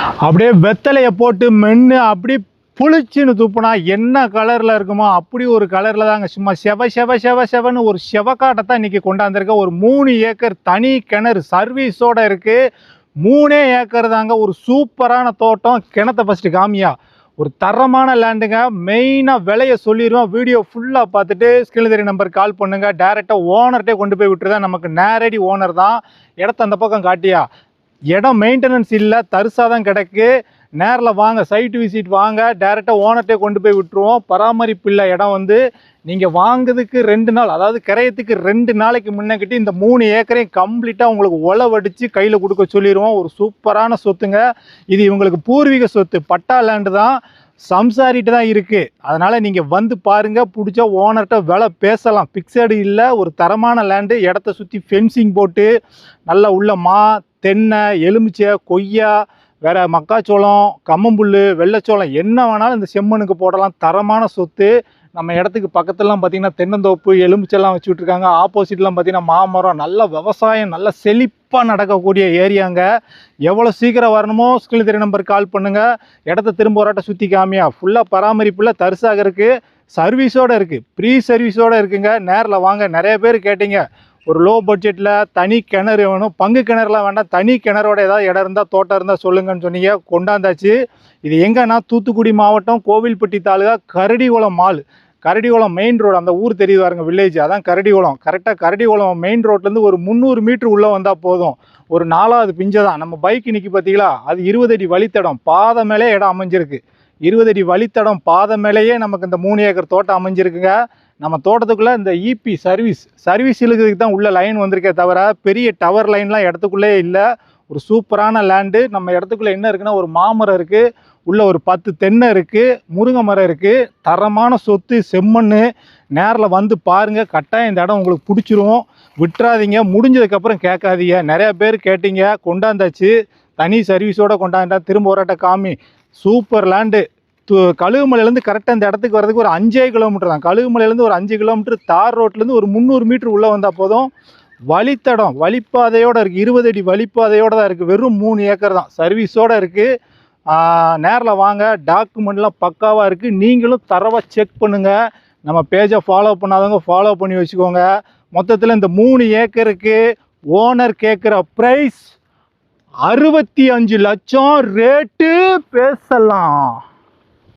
அப்படியே வெத்தலையை போட்டு மென்று அப்படி புளிச்சுன்னு துப்புனா என்ன கலரில் இருக்குமோ அப்படி ஒரு கலரில் தாங்க சும்மா செவன்னு ஒரு செவக்காட்டை தான் இன்றைக்கி கொண்டாந்துருக்க. ஒரு 3 ஏக்கர் தனி கிணறு சர்வீஸோடு இருக்குது. 3 ஏக்கர் தாங்க. ஒரு சூப்பரான தோட்டம். கிணத்தை ஃபஸ்ட்டு காமியா. ஒரு தரமான லேண்டுங்க. மெயினாக விலையை சொல்லிடுவோம். வீடியோ ஃபுல்லாக பார்த்துட்டு ஸ்கிரீன் தெரிய நம்பர் கால் பண்ணுங்கள். டேரெக்டாக ஓனர்கிட்டே கொண்டு போய் விட்டுருதான். நமக்கு நேரடி ஓனர் தான். இடத்த அந்த பக்கம் காட்டியா. இடம் மெயின்டெனன்ஸ் இல்லை, தரிசாக தான் கிடக்கு. நேரில் வாங்க, சைட்டு விசிட் வாங்க, டேரெக்டாக ஓனர்கிட்டே கொண்டு போய் விட்டுருவோம். பராமரிப்பு இல்லை. இடம் வந்து நீங்கள் வாங்குறதுக்கு 2 நாள், அதாவது கிரயத்துக்கு 2 நாளைக்கு முன்னக்கிட்டு இந்த 3 ஏக்கரையும் கம்ப்ளீட்டாக உங்களுக்கு உழவடித்து கையில் கொடுக்க சொல்லிடுவோம். ஒரு சூப்பரான சொத்துங்க. இது இவங்களுக்கு பூர்வீக சொத்து, பட்டா லேண்டு தான், சம்சாரிட்டு தான் இருக்குது. அதனால் நீங்கள் வந்து பாருங்கள், பிடிச்சா ஓனர்கிட்ட விலை பேசலாம். பிக்சடு இல்லை, ஒரு தரமான லேண்டு. இடத்த சுற்றி ஃபென்சிங் போட்டு நல்லா உள்ள தென்னை, எலுமிச்சை, கொய்யா, வேறு மக்காச்சோளம், கம்மம்புல், வெள்ளைச்சோளம் என்ன வேணாலும் இந்த செம்மண்ணுக்கு போடலாம். தரமான சொத்து. நம்ம இடத்துக்கு பக்கத்துலலாம் பார்த்திங்கன்னா தென்னந்தோப்பு, எலுமிச்செல்லாம் வச்சு விட்ருக்காங்க. ஆப்போசிட்லாம் பார்த்திங்கன்னா மாமரம். நல்ல விவசாயம், நல்ல செழிப்பாக நடக்கக்கூடிய ஏரியாங்க. எவ்வளோ சீக்கிரம் வரணுமோ ஸ்கிரீன் தெரிய நம்பருக்கு கால் பண்ணுங்கள். இடத்த திரும்ப ஒரு ஆட்டை சுற்றி காமியா. ஃபுல்லாக பராமரிப்பில் தரிசாக இருக்குது. சர்வீஸோடு இருக்குது. ப்ரீ சர்வீஸோடு இருக்குங்க. நேரில் வாங்க. நிறைய பேர் கேட்டிங்க, ஒரு லோ பட்ஜெட்டில் தனி கிணறு வேணும், பங்கு கிணறுலாம் வேண்டாம், தனி கிணறோட ஏதாவது இடம் இருந்தால், தோட்டம் இருந்தால் சொல்லுங்கன்னு சொன்னீங்க. கொண்டாந்தாச்சு. இது எங்கன்னா தூத்துக்குடி மாவட்டம் Kovilpatti taluka Karadikulam mall. Karadikulam main road, அந்த ஊர் தெரியுது பாருங்க, வில்லேஜ், அதான் கரடிகுளம். கரெக்டாக கரடிகுளம் மெயின் ரோட்லேருந்து ஒரு 300 மீட்ரு உள்ளே வந்தால் போதும். ஒரு 4வது பிஞ்சை தான். நம்ம பைக் நிற்கி பார்த்தீங்களா, அது 20 அடி வழித்தடம். பாதை மேலே இடம் அமைஞ்சிருக்கு. 20 அடி வழித்தடம் பாதை மேலேயே நமக்கு இந்த 3 ஏக்கர் தோட்டம் அமைஞ்சிருக்குங்க. நம்ம தோட்டத்துக்குள்ளே இந்த இபி சர்வீஸ் இழுக்கிறதுக்கு தான் உள்ள லைன் வந்திருக்கே தவிர பெரிய டவர் லைன்லாம் இடத்துக்குள்ளே இல்லை. ஒரு சூப்பரான லேண்டு. நம்ம இடத்துக்குள்ளே என்ன இருக்குன்னா, ஒரு மாமரம் இருக்குது, உள்ள ஒரு 10 தென்னை இருக்குது, முருங்கை மரம் இருக்குது. தரமான சொத்து, செம்மண்ணு. நேரில் வந்து பாருங்கள். கட்டாயம் இந்த இடம் உங்களுக்கு பிடிச்சிரும். விட்டுறாதீங்க. முடிஞ்சதுக்கப்புறம் கேட்காதீங்க. நிறையா பேர் கேட்டீங்க, கொண்டாந்தாச்சு. தனி சர்வீஸோடு கொண்டாந்தா. திரும்ப ஒரு ஆட்டை காமி. Super land. கழுகுமலையிலேருந்து கரெக்டாக இந்த இடத்துக்கு வரதுக்கு ஒரு 5 கிலோமீட்டர் தான். கழுகுமலையிலேருந்து ஒரு 5 கிலோமீட்டர், தார் ரோட்லேருந்து ஒரு 300 மீட்ரு உள்ளே வந்தால் போதும். வழித்தடம், வழிப்பாதையோடு இருக்குது. 20 அடி வழிப்பாதையோடு தான் இருக்குது. வெறும் 3 ஏக்கர் தான். சர்வீஸோடு இருக்குது. நேரில் வாங்க. டாக்குமெண்ட்லாம் பக்காவாக இருக்குது. நீங்களும் தரவாக செக் பண்ணுங்கள். நம்ம பேஜை ஃபாலோ பண்ணாதவங்க ஃபாலோ பண்ணி வச்சுக்கோங்க. மொத்தத்தில் இந்த 3 ஏக்கருக்கு ஓனர் கேட்குற ப்ரைஸ் 65 லட்சம் ரேட்டு. பேசலாம்.